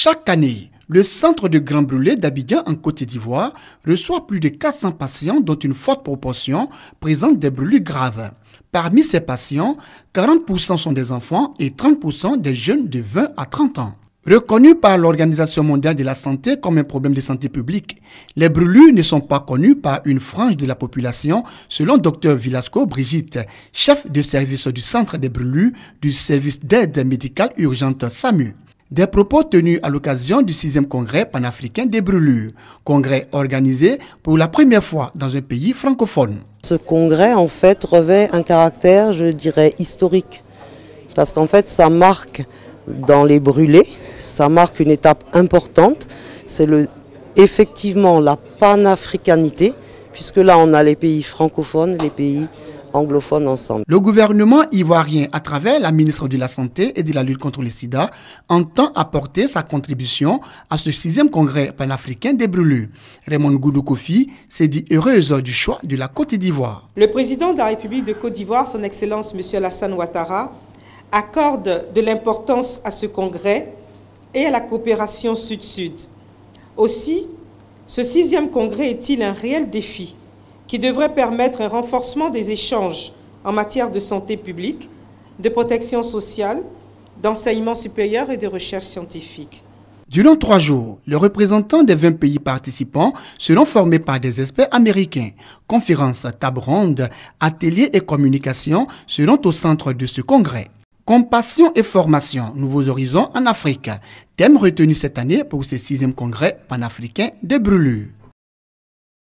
Chaque année, le centre de Grand Brûlé d'Abidjan en Côte d'Ivoire reçoit plus de 400 patients dont une forte proportion présente des brûlures graves. Parmi ces patients, 40% sont des enfants et 30% des jeunes de 20 à 30 ans. Reconnus par l'Organisation mondiale de la santé comme un problème de santé publique, les brûlures ne sont pas connues par une frange de la population, selon Dr Villasco Brigitte, chef de service du centre des brûlures du service d'aide médicale urgente SAMU. Des propos tenus à l'occasion du 6e congrès panafricain des brûlures, congrès organisé pour la première fois dans un pays francophone. Ce congrès, en fait, revêt un caractère, je dirais, historique, parce qu'en fait, ça marque dans les brûlés, ça marque une étape importante, c'est effectivement la panafricanité, puisque là, on a les pays francophones, les pays anglophones ensemble. Le gouvernement ivoirien, à travers la ministre de la Santé et de la lutte contre le sida, entend apporter sa contribution à ce 6e congrès panafricain des brûlures. Raymond Goudou Kofi s'est dit heureuse du choix de la Côte d'Ivoire. Le président de la République de Côte d'Ivoire, son Excellence M. Alassane Ouattara, accorde de l'importance à ce congrès et à la coopération Sud-Sud. Aussi, ce 6e congrès est-il un réel défi qui devrait permettre un renforcement des échanges en matière de santé publique, de protection sociale, d'enseignement supérieur et de recherche scientifique. Durant 3 jours, les représentants des 20 pays participants seront formés par des experts américains. Conférences, tables rondes, ateliers et communications seront au centre de ce congrès. Compassion et formation, nouveaux horizons en Afrique. Thème retenu cette année pour ce 6e congrès panafricain des brûlures.